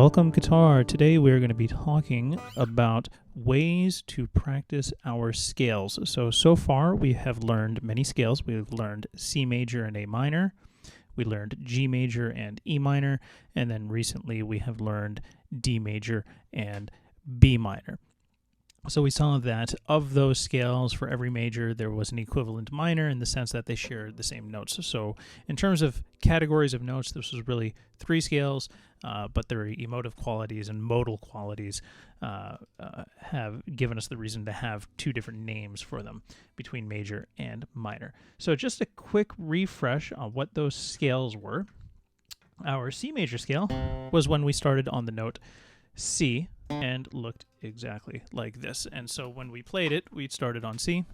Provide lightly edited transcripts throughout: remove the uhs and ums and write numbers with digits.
Welcome, guitar. Today we're going to be talking about ways to practice our scales. So far we have learned many scales. We've learned C major and A minor. We learned G major and E minor. And then recently we have learned D major and B minor. So we saw that of those scales, for every major, there was an equivalent minor in the sense that they shared the same notes. So in terms of categories of notes, this was really three scales, but their emotive qualities and modal qualities have given us the reason to have two different names for them between major and minor. So just a quick refresh on what those scales were. Our C major scale was when we started on the note C and looked exactly like this. And so when we played it, we started on C.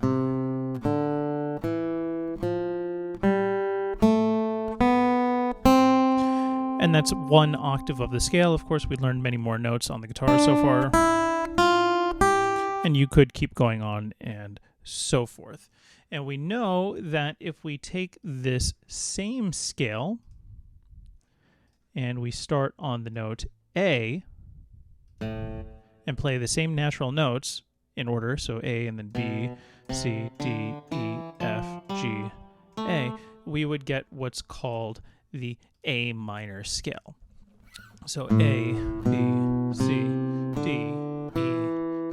And that's one octave of the scale. Of course, we learned many more notes on the guitar so far. And you could keep going on and so forth. And we know that if we take this same scale and we start on the note A, and play the same natural notes in order, so A and then B, C, D, E, F, G, A, we would get what's called the A minor scale. So A, B, C, D, E,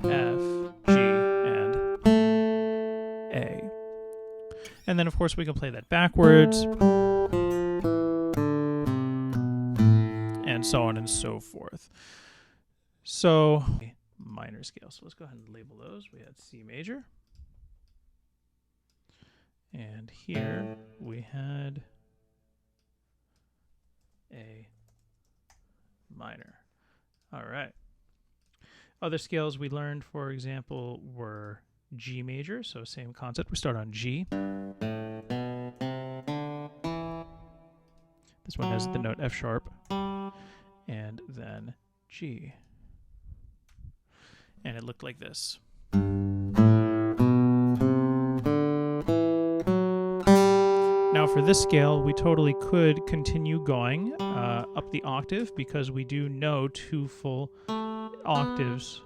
F, G, and A. And then, of course, we can play that backwards, and so on and so forth. So, minor scale. So let's go ahead and label those. We had C major. And here we had A minor. All right. Other scales we learned, for example, were G major. So same concept. We start on G. This one has the note F sharp. And then G. And it looked like this. Now for this scale, we totally could continue going up the octave because we do know two full octaves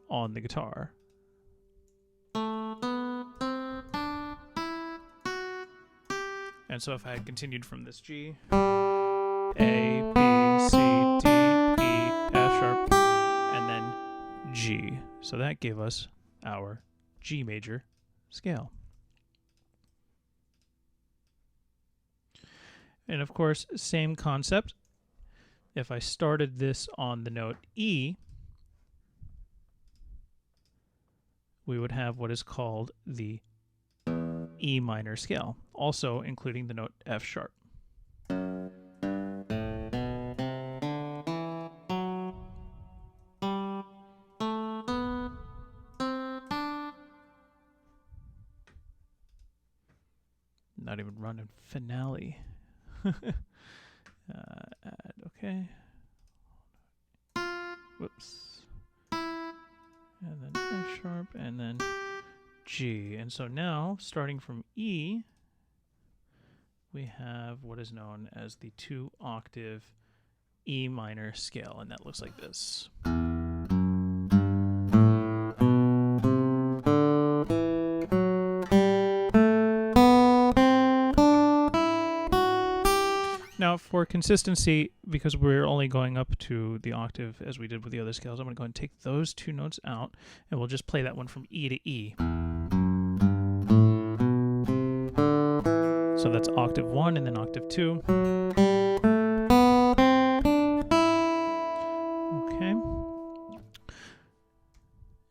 on the guitar. And so if I had continued from this G, A, B, C, D, E, F sharp, and then G. So that gave us our G major scale. And of course, same concept. If I started this on the note E, we would have what is called the E minor scale, also including the note F sharp. Not even running finale. Add, okay. Whoops. And then F sharp, and then G. And so now, starting from E, we have what is known as the 2-octave E minor scale, and that looks like this. Now, for consistency, because we're only going up to the octave as we did with the other scales, I'm going to go ahead and take those two notes out, and we'll just play that one from E to E. So that's octave 1 and then octave 2. Okay.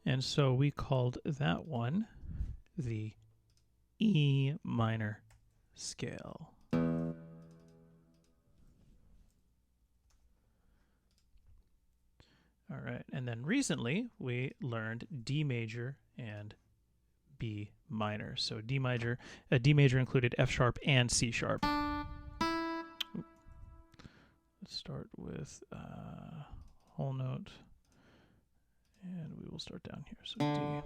And so we called that one the E minor scale. All right, and then recently we learned D major and B minor. So D major included F sharp and C sharp. Let's start with whole note, and we will start down here. So D.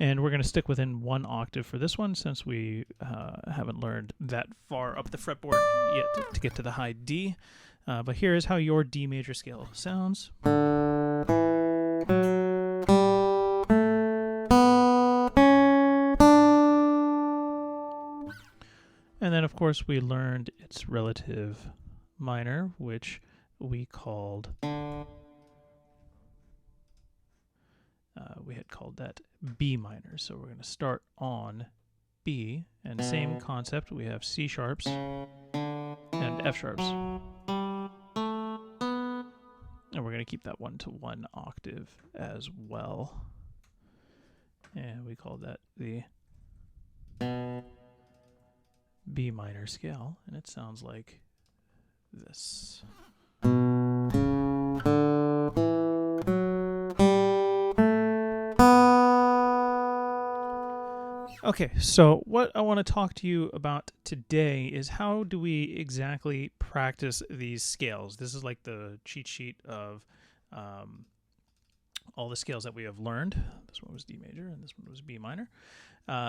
And we're going to stick within 1 octave for this one since we haven't learned that far up the fretboard yet to get to the high D. But here is how your D major scale sounds. And then, of course, we learned its relative minor, which we called... we had called that B minor. So we're going to start on B, and same concept. We have C sharps and F sharps. And we're going to keep that 1 to 1 octave as well. And we call that the B minor scale, and it sounds like this. Okay, so what I want to talk to you about today is how do we exactly practice these scales. This is like the cheat sheet of all the scales that we have learned. This one was D major and this one was B minor.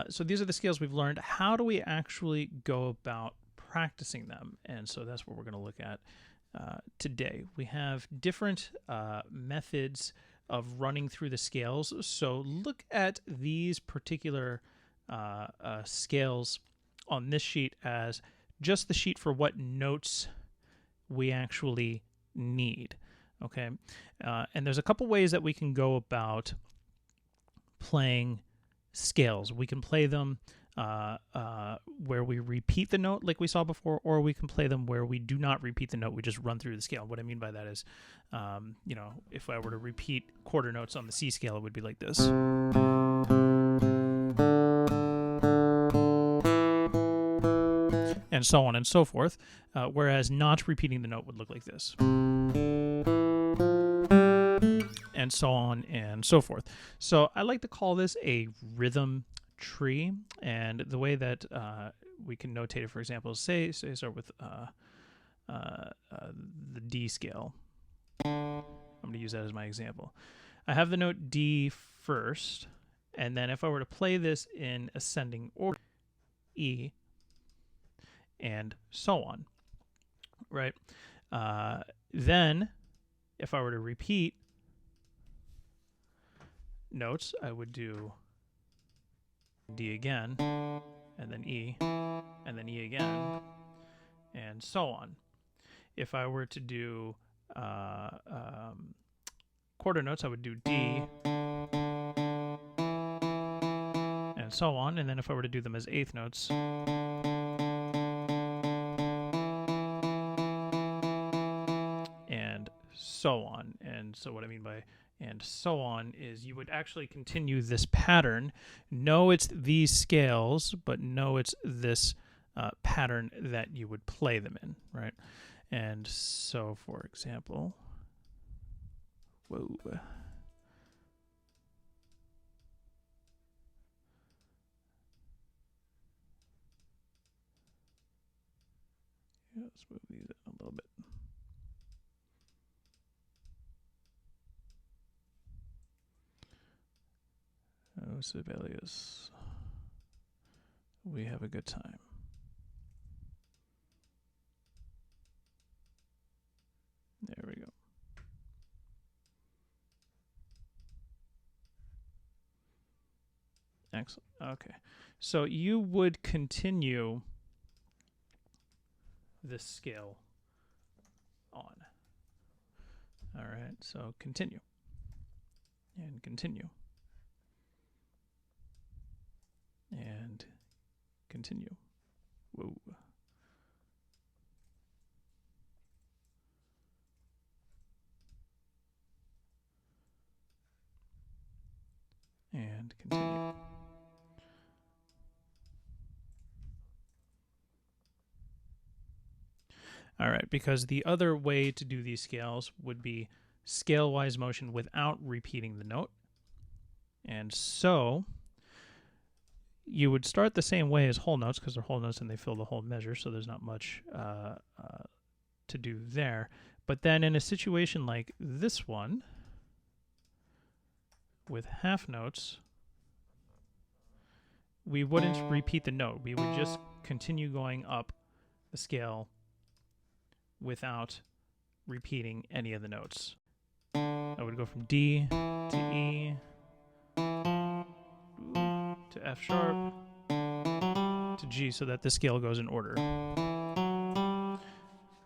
So these are the scales we've learned. How do we actually go about practicing them? And so that's what we're going to look at today. We have different methods of running through the scales. So look at these particular scales on this sheet as just the sheet for what notes we actually need. Okay, and there's a couple ways that we can go about playing scales. We can play them where we repeat the note like we saw before, or we can play them where we do not repeat the note, we just run through the scale. What I mean by that is, you know, if I were to repeat quarter notes on the C scale, it would be like this. And so on and so forth, whereas not repeating the note would look like this. And so on and so forth. So I like to call this a rhythm tree, and the way that we can notate it, for example, say start with the D scale. I'm going to use that as my example. I have the note D first, and then if I were to play this in ascending order, E, and so on, right? Then, if I were to repeat notes, I would do D again, and then E, and then E again, and so on. If I were to do quarter notes, I would do D, and so on. And then if I were to do them as eighth notes, and so on. And so what I mean by and so on is you would actually continue this pattern. Know it's these scales, but know it's this pattern that you would play them in, right? And so, for example, whoa. Yeah, let's move these a little bit. Oh, Sibelius. We have a good time. There we go. Excellent. Okay. So you would continue this scale on. All right. So continue. And continue. And continue. Whoa. And continue. All right, because the other way to do these scales would be scale-wise motion without repeating the note. And so you would start the same way as whole notes because they're whole notes and they fill the whole measure, so there's not much to do there. But then in a situation like this one, with half notes, we wouldn't repeat the note. We would just continue going up the scale without repeating any of the notes. I would go from D to E to F sharp to G, so that the scale goes in order.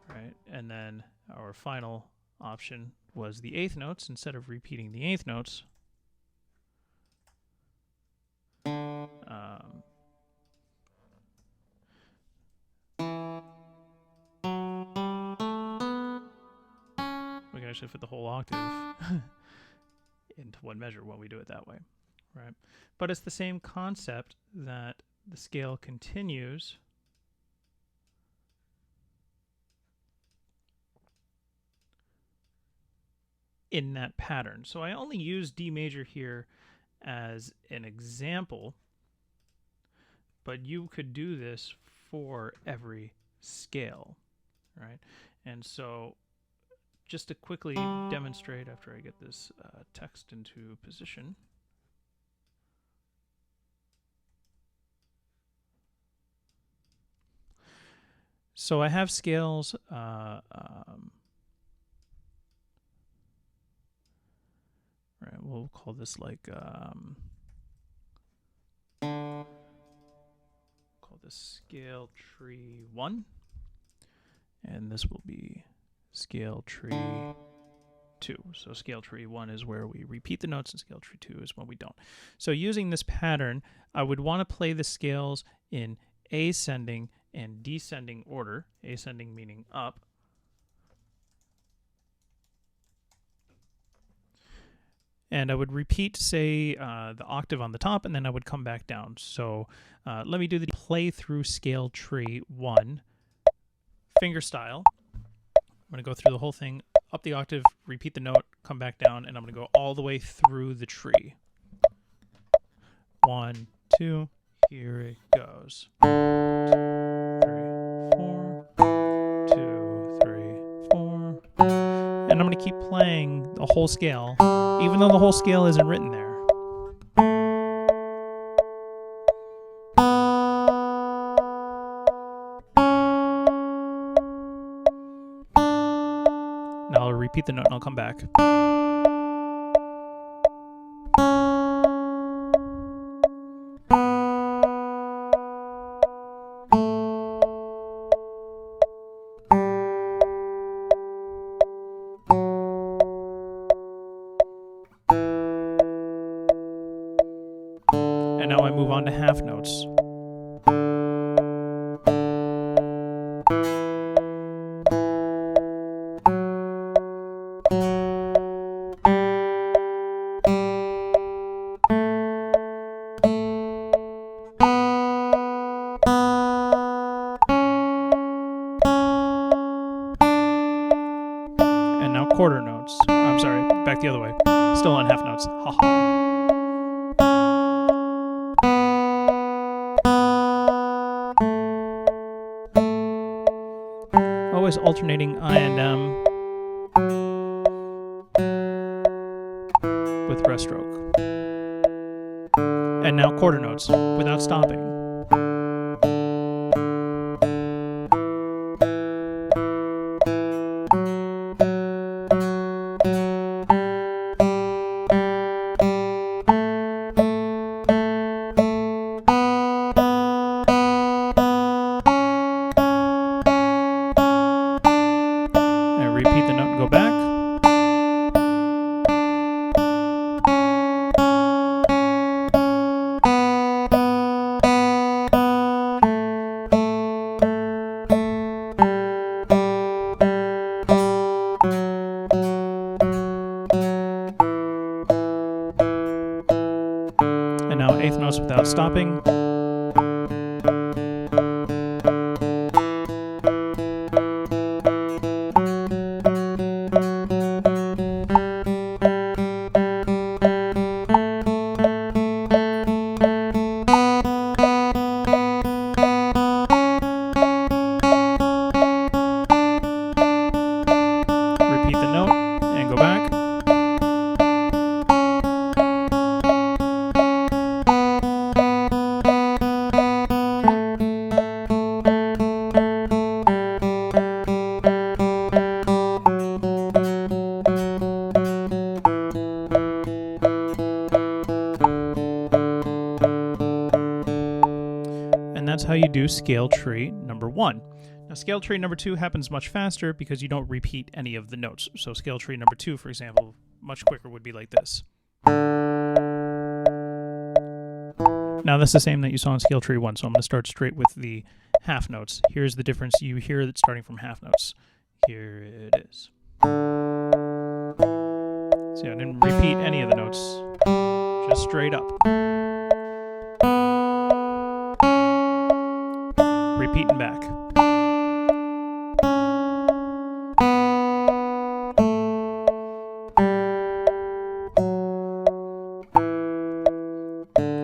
Right, and then our final option was the eighth notes. Instead of repeating the eighth notes, we can actually fit the whole octave into one measure when we do it that way, right? But it's the same concept, that the scale continues in that pattern. So I only use D major here as an example, but you could do this for every scale, right? And so just to quickly demonstrate, after I get this text into position, so I have scales right, we'll call this like call this scale tree 1, and this will be scale tree 2. So scale tree 1 is where we repeat the notes, and scale tree 2 is when we don't. So using this pattern, I would want to play the scales in ascending and descending order. Ascending meaning up, and I would repeat, say, the octave on the top, and then I would come back down. So let me do the play through scale tree 1 finger style. I'm going to go through the whole thing, up the octave, repeat the note, come back down, and I'm going to go all the way through the tree. 1, 2, here it goes. 2, 3, 4. And I'm going to keep playing the whole scale, even though the whole scale isn't written there. Now I'll repeat the note and I'll come back. And now I move on to half notes. And now quarter notes. I'm sorry, back the other way. Still on half notes. Ha ha. Always alternating I and M with rest stroke. And now quarter notes without stopping. Repeat the note and go back. And now eighth notes without stopping. Repeat the note and go back. how you do scale tree number 1. Now, scale tree number 2 happens much faster because you don't repeat any of the notes. So scale tree number 2, for example, much quicker would be like this. Now that's the same that you saw in scale tree 1, so I'm going to start straight with the half notes. Here's the difference you hear that's starting from half notes. Here it is. See, I didn't repeat any of the notes, just straight up. Repeating back.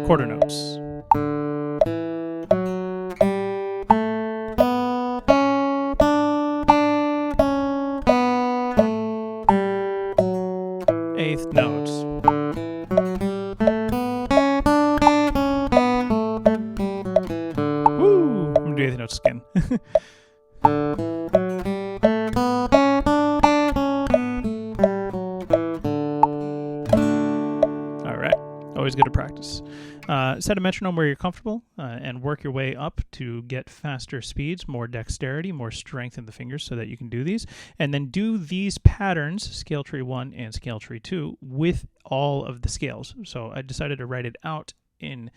Quarter notes. Eighth notes. Woo! I'm gonna do eighth notes again. All right. Always good to practice. Set a metronome where you're comfortable and work your way up to get faster speeds, more dexterity, more strength in the fingers so that you can do these. And then do these patterns, scale tree 1 and scale tree 2, with all of the scales. So I decided to write it out in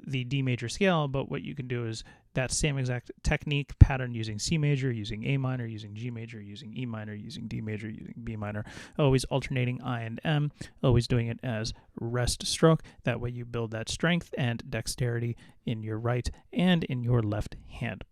the D major scale, but what you can do is that same exact technique, pattern using C major, using A minor, using G major, using E minor, using D major, using B minor, always alternating I and M, always doing it as rest stroke. That way you build that strength and dexterity in your right and in your left hand.